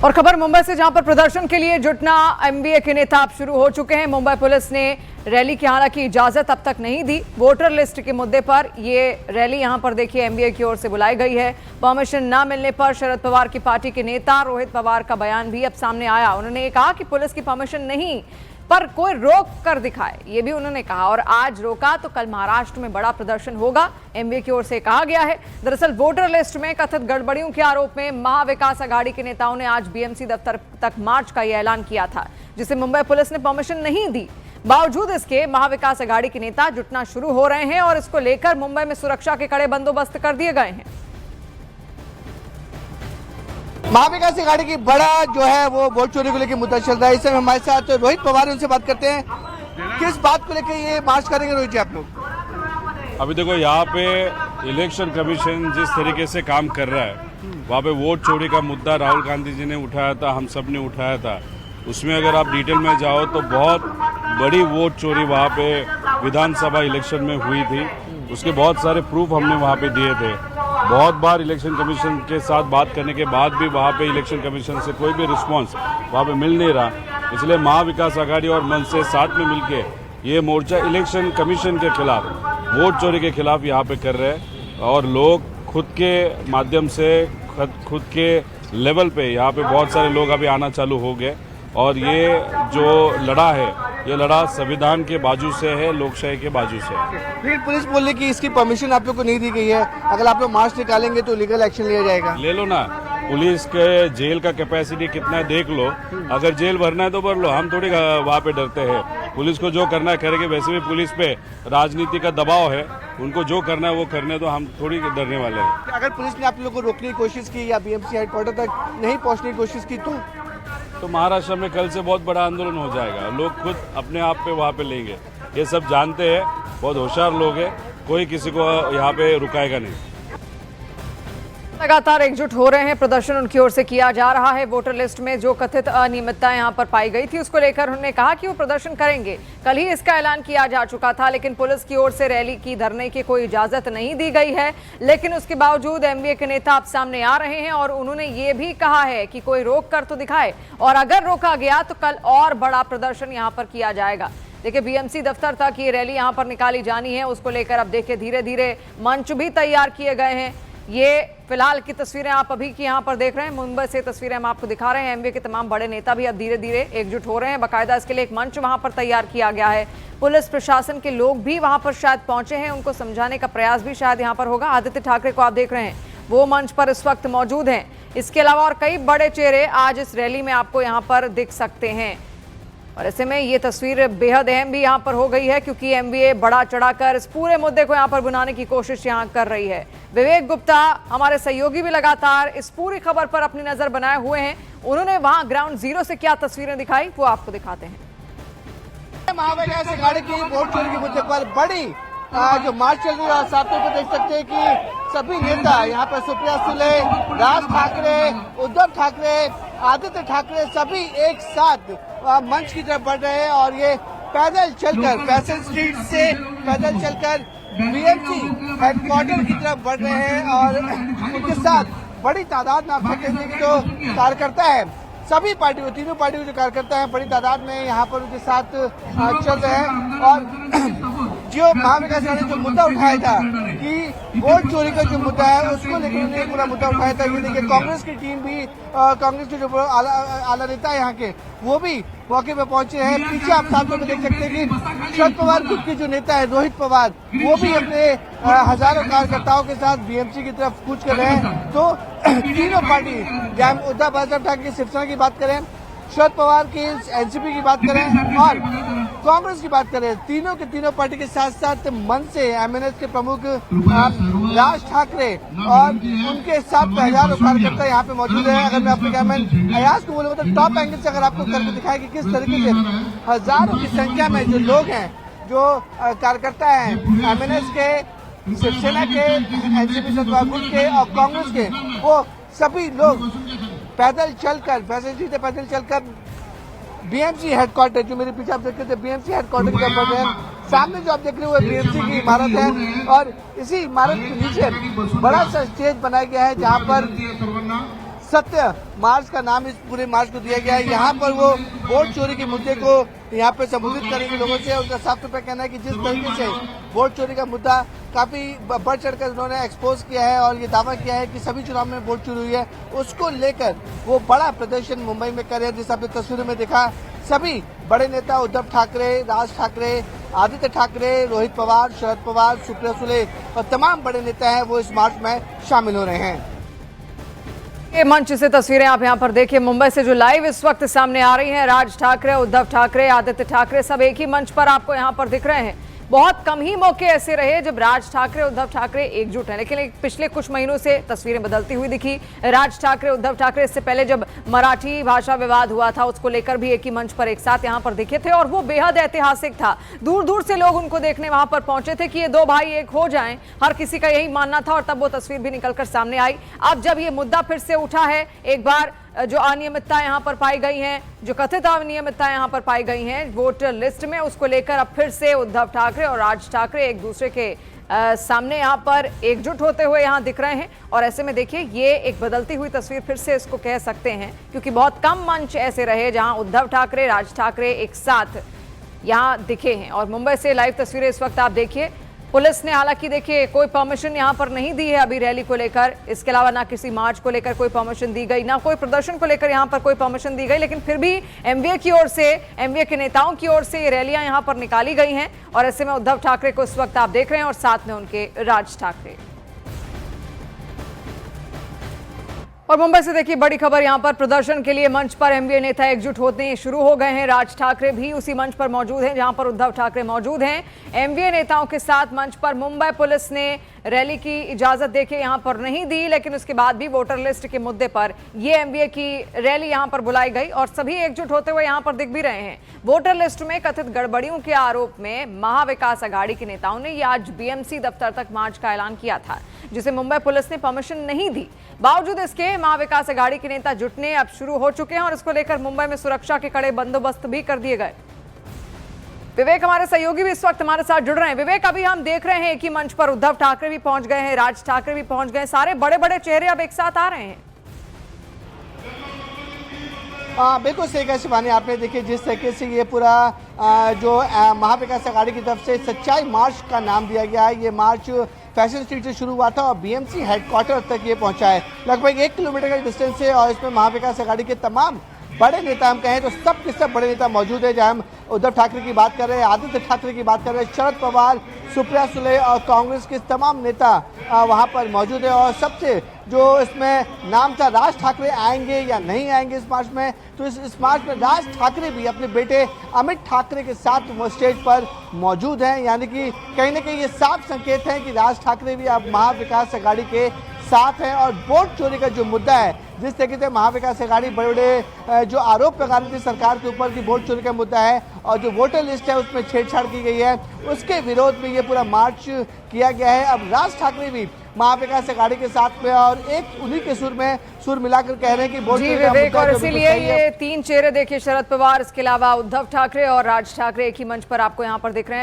और खबर मुंबई से, जहां पर प्रदर्शन के लिए जुटना एमवीए के नेता अब शुरू हो चुके हैं। मुंबई पुलिस ने रैली की हालांकि इजाजत अब तक नहीं दी। वोटर लिस्ट के मुद्दे पर ये रैली यहां पर देखिए एमवीए की ओर से बुलाई गई है। परमिशन न मिलने पर शरद पवार की पार्टी के नेता रोहित पवार का बयान भी अब सामने आया। उन्होंने ये कहा कि पुलिस की परमिशन नहीं पर कोई रोक कर दिखाए, ये भी उन्होंने कहा। और आज रोका तो कल महाराष्ट्र में बड़ा प्रदर्शन होगा, एमवीए की ओर से कहा गया है। दरअसल वोटर लिस्ट में कथित गड़बड़ियों के आरोप में महाविकास आघाड़ी के नेताओं ने आज बीएमसी दफ्तर तक मार्च का यह ऐलान किया था, जिसे मुंबई पुलिस ने परमिशन नहीं दी। बावजूद इसके महाविकास आघाड़ी के नेता जुटना शुरू हो रहे हैं और इसको लेकर मुंबई में सुरक्षा के कड़े बंदोबस्त कर दिए गए हैं। महाविकास आघाड़ी की बड़ा जो है वो वोट चोरी को लेकर मुद्दा चल रहा है। इस समय हमारे साथ रोहित पवार, उनसे बात करते हैं। किस बात को लेकर ये मार्च करेंगे रोहित जी आप लोग? अभी देखो, यहाँ पे इलेक्शन कमीशन जिस तरीके से काम कर रहा है, वहाँ पे वोट चोरी का मुद्दा राहुल गांधी जी ने उठाया था, हम सब ने उठाया था। उसमें अगर आप डिटेल में जाओ तो बहुत बड़ी वोट चोरी वहाँ पे विधानसभा इलेक्शन में हुई थी। उसके बहुत सारे प्रूफ हमने वहाँ पे दिए थे। बहुत बार इलेक्शन कमीशन के साथ बात करने के बाद भी वहाँ पे इलेक्शन कमीशन से कोई भी रिस्पांस वहाँ पे मिल नहीं रहा। इसलिए महाविकास आघाड़ी और मंच से साथ में मिलके ये मोर्चा इलेक्शन कमीशन के खिलाफ, वोट चोरी के खिलाफ यहाँ पे कर रहे हैं। और लोग खुद के माध्यम से खुद के लेवल पे यहाँ पे बहुत सारे लोग अभी आना चालू हो गए। और ये जो लड़ा है, ये लड़ा संविधान के बाजू से है, लोकशाही के बाजू से है। लेकिन पुलिस बोल रही कि इसकी परमिशन आप लोग को नहीं दी गई है, अगर आप लोग मार्च निकालेंगे तो लीगल एक्शन लिया जाएगा। ले लो ना, पुलिस के जेल का कैपेसिटी कितना है देख लो। अगर जेल भरना है तो भर लो, हम थोड़ी वहाँ पे डरते हैं। पुलिस को जो करना है करेंगे। वैसे भी पुलिस पे राजनीति का दबाव है, उनको जो करना है वो करने, तो हम थोड़ी डरने वाले हैं। अगर पुलिस ने आप लोग को रोकने की कोशिश की या बीएमसी हेडक्वार्टर तक नहीं पहुँचने की कोशिश की तो महाराष्ट्र में कल से बहुत बड़ा आंदोलन हो जाएगा। लोग खुद अपने आप पे वहाँ पे लेंगे। ये सब जानते हैं, बहुत होशियार लोग हैं, कोई किसी को यहाँ पे रुकाएगा नहीं। लगातार एकजुट हो रहे हैं, प्रदर्शन उनकी ओर से किया जा रहा है। वोटर लिस्ट में जो कथित अनियमितता यहां पर पाई गई थी, उसको लेकर उन्होंने कहा कि वो प्रदर्शन करेंगे। कल ही इसका ऐलान किया जा चुका था, लेकिन पुलिस की ओर से रैली की धरने की कोई इजाजत नहीं दी गई है। लेकिन उसके बावजूद एमवीए के नेता अब सामने आ रहे हैं और उन्होंने ये भी कहा है कि कोई रोक कर तो दिखाए, और अगर रोका गया तो कल और बड़ा प्रदर्शन यहाँ पर किया जाएगा। देखिए, बीएमसी दफ्तर तक ये रैली यहाँ पर निकाली जानी है, उसको लेकर अब देखिए धीरे धीरे मंच भी तैयार किए गए हैं। ये फिलहाल की तस्वीरें आप अभी की यहाँ पर देख रहे हैं, मुंबई से तस्वीरें हम आपको दिखा रहे हैं। एमवीए के तमाम बड़े नेता भी अब धीरे धीरे एकजुट हो रहे हैं। बाकायदा इसके लिए एक मंच वहां पर तैयार किया गया है। पुलिस प्रशासन के लोग भी वहां पर शायद पहुंचे हैं, उनको समझाने का प्रयास भी शायद यहाँ पर होगा। आदित्य ठाकरे को आप देख रहे हैं, वो मंच पर इस वक्त मौजूद हैं। इसके अलावा और कई बड़े चेहरे आज इस रैली में आपको यहाँ पर दिख सकते हैं। और ऐसे में ये तस्वीर बेहद अहम भी यहाँ पर हो गई है, क्योंकि एमवीए बढ़ा चढ़ाकर इस पूरे मुद्दे को यहाँ पर बुलाने की कोशिश यहाँ कर रही है। विवेक गुप्ता, हमारे सहयोगी, भी लगातार इस पूरी खबर पर अपनी नजर बनाए हुए हैं। उन्होंने वहां ग्राउंड जीरो से क्या तस्वीरें दिखाई, वो आपको दिखाते हैं। महाविकास आघाड़ी की वोट चोरी के मुद्दे पर बड़ी जो मार्च चल रही है, साथ में देख सकते हैं कि सभी नेता यहाँ पर, सुप्रिया सुले, राज ठाकरे, उद्धव ठाकरे, आदित्य ठाकरे, सभी एक साथ मंच की तरफ बढ़ रहे हैं। और ये पैदल चलकर, फैशन स्ट्रीट से पैदल चलकर बीएमसी हेडक्वार्टर की तरफ बढ़ रहे हैं। और उनके साथ बड़ी तादाद में आप सकते हैं कि जो कार्यकर्ता है, सभी पार्टियों, तीनों पार्टियों के जो कार्यकर्ता हैं, बड़ी तादाद में यहाँ पर उनके साथ चल रहे हैं। और जो महाविकास आघाड़ी ने जो मुद्दा उठाया था कि वोट चोरी का जो मुद्दा है, उसको लेकर उन्होंने पूरा मुद्दा उठाया था। ये देखिए, कांग्रेस की टीम भी, कांग्रेस के जो आला नेता है यहाँ के, वो भी मौके पे पहुंचे हैं। पीछे आप साथ में देख सकते हैं कि शरद पवार ग्रुप के जो नेता है रोहित पवार, वो भी अपने हजारों कार्यकर्ताओं के साथ बीएमसी की तरफ कूच कर रहे हैं। तो तीनों पार्टी, चाहे उद्धव ठाकरे की शिवसेना की बात करें, शरद पवार की एनसीपी की बात करें और कांग्रेस की बात करें, तीनों के तीनों पार्टी के साथ साथ मन से एमएनएस के प्रमुख राज ठाकरे और उनके साथ हजारों कार्यकर्ता यहाँ पे मौजूद है। अगर मैं अपने कैमरामैन अयाज को बोलूँ तो टॉप एंगल से अगर आपको करके दिखाया कि किस तरीके से हजारों की संख्या में जो लोग हैं, जो कार्यकर्ता हैं एमएनएस के, शिवसेना के, एनसीपी के और कांग्रेस के, वो सभी लोग पैदल चलकर, पैदल चलकर बीएमसी हेडक्वार्टर, जो मेरे पीछे आप देख रहे थे, बीएमसी हेडक्वार्टर की तरफ बढ़ रहे हैं। सामने जो आप देख रहे हो बीएमसी की इमारत है और इसी इमारत के नीचे बड़ा सा स्टेज बनाया गया है, जहां पर सत्य मार्च का नाम इस पूरे मार्च को दिया गया है। यहाँ पर वो वोट चोरी के मुद्दे को यहाँ पे संबोधित करेंगे लोगों से। उनका साफ तौर पर कहना है कि जिस तरीके से वोट चोरी का मुद्दा काफी बढ़ चढ़कर उन्होंने एक्सपोज किया है और ये दावा किया है कि सभी चुनाव में वोट चोरी हुई है, उसको लेकर वो बड़ा प्रदर्शन मुंबई में कर रहे हैं। जिस आपने तस्वीरों में देखा, सभी बड़े नेता उद्धव ठाकरे, राज ठाकरे, आदित्य ठाकरे, रोहित पवार, शरद पवार, सुप्रिया सुले और तमाम बड़े नेता हैं वो इस मार्च में शामिल हो रहे हैं। ये मंच से तस्वीरें आप यहां पर देखिए, मुंबई से जो लाइव इस वक्त सामने आ रही हैं। राज ठाकरे, उद्धव ठाकरे, आदित्य ठाकरे सब एक ही मंच पर आपको यहां पर दिख रहे हैं। बहुत कम ही मौके ऐसे रहे जब राज ठाकरे, उद्धव ठाकरे एकजुट हैं, लेकिन पिछले कुछ महीनों से तस्वीरें बदलती हुई दिखी। राज ठाकरे, उद्धव ठाकरे इससे पहले जब मराठी भाषा विवाद हुआ था उसको लेकर भी एक ही मंच पर एक साथ यहां पर दिखे थे और वो बेहद ऐतिहासिक था। दूर दूर से लोग उनको देखने वहां पर पहुंचे थे कि ये दो भाई एक हो जाएं, हर किसी का यही मानना था और तब वो तस्वीर भी निकलकर सामने आई। अब जब ये मुद्दा फिर से उठा है, एक बार जो अनियमितता यहां पर पाई गई हैं, जो कथित अनियमितता यहां पर पाई गई हैं वोटर लिस्ट में, उसको लेकर अब फिर से उद्धव ठाकरे और राज ठाकरे एक दूसरे के सामने यहां पर एकजुट होते हुए यहां दिख रहे हैं। और ऐसे में देखिए, ये एक बदलती हुई तस्वीर फिर से इसको कह सकते हैं, क्योंकि बहुत कम मंच ऐसे रहे जहां उद्धव ठाकरे, राज ठाकरे एक साथ यहां दिखे हैं। और मुंबई से लाइव तस्वीरें इस वक्त आप देखिए। पुलिस ने हालांकि देखिए कोई परमिशन यहां पर नहीं दी है अभी रैली को लेकर, इसके अलावा ना किसी मार्च को लेकर कोई परमिशन दी गई, ना कोई प्रदर्शन को लेकर यहां पर कोई परमिशन दी गई, लेकिन फिर भी एमवीए की ओर से, एमवीए के नेताओं की ओर से ये रैलियां यहां पर निकाली गई हैं। और ऐसे में उद्धव ठाकरे को इस वक्त आप देख रहे हैं और साथ में उनके राज ठाकरे। और मुंबई से देखिए बड़ी खबर, यहां पर प्रदर्शन के लिए मंच पर एमवीए नेता एकजुट होते शुरू हो गए हैं। राज ठाकरे भी उसी मंच पर मौजूद हैं जहां पर उद्धव ठाकरे मौजूद हैं। एमवीए नेताओं के साथ मंच पर मुंबई पुलिस ने रैली की इजाजत देके यहां पर नहीं दी, लेकिन उसके बाद भी वोटर लिस्ट के मुद्दे पर ये एमवीए की रैली यहां पर बुलाई गई और सभी एकजुट होते हुए यहां पर दिख भी रहे हैं। वोटर लिस्ट में कथित गड़बड़ियों के आरोप में महाविकास अघाड़ी के नेताओं ने आज बीएमसी दफ्तर तक मार्च का ऐलान किया था, जिसे मुंबई पुलिस ने परमिशन नहीं दी। बावजूद इसके महाविकास अघाड़ी के नेता जुटने अब शुरू हो चुके हैं और इसको लेकर मुंबई में सुरक्षा के कड़े बंदोबस्त भी कर दिए गए। विवेक हमारे सहयोगी भी इस वक्त हमारे साथ जुड़ रहे हैं। विवेक, अभी हम देख रहे हैं एक ही मंच पर उद्धव ठाकरे भी पहुंच गए हैं, राज ठाकरे भी पहुंच गए, सारे बड़े बड़े चेहरे अब एक साथ आ रहे हैं। बिल्कुल सही कहा शिवानी आपने। देखिए जिस तरीके से ये पूरा जो महाविकास अघाड़ी की तरफ से सच्चाई मार्च का नाम दिया गया है, ये मार्च फैशन स्ट्रीट से शुरू हुआ था और बीएमसी हेडक्वार्टर तक ये पहुंचा है। लगभग 1 किलोमीटर का डिस्टेंस है और इसमें महाविकास अघाड़ी के तमाम बड़े नेता, हम कहें तो सब के सब बड़े नेता मौजूद है। जहां हम उद्धव ठाकरे की बात कर रहे हैं, आदित्य ठाकरे की बात कर रहे हैं, शरद पवार, सुप्रिया सुले और कांग्रेस के तमाम नेता वहां पर मौजूद है। और सबसे जो इसमें नाम था, राज ठाकरे आएंगे या नहीं आएंगे इस मार्च में, तो इस मार्च में राज ठाकरे भी अपने बेटे अमित ठाकरे के साथ वो स्टेज पर मौजूद हैं। यानी कि कहीं ना कहीं ये साफ संकेत है कि राज ठाकरे भी अब महाविकास अघाड़ी के साथ हैं। और वोट चोरी का जो मुद्दा है, जिस तरीके से महाविकास अघाड़ी बड़े बड़े जो आरोप लगा रही थी सरकार के ऊपर कि वोट चोरी का मुद्दा है और जो वोटर लिस्ट है उसमें छेड़छाड़ की गई है, उसके विरोध में ये पूरा मार्च किया गया है। अब राज ठाकरे भी महाविकास अघाड़ी के साथ में और एक उन्हीं के सुर मिलाकर कह रहे हैं कि वोट चोरी का मुद्दा, और इसीलिए ये तीन चेहरे देखिए, शरद पवार, इसके अलावा उद्धव ठाकरे और राज ठाकरे एक ही मंच पर आपको यहाँ पर दिख रहे हैं।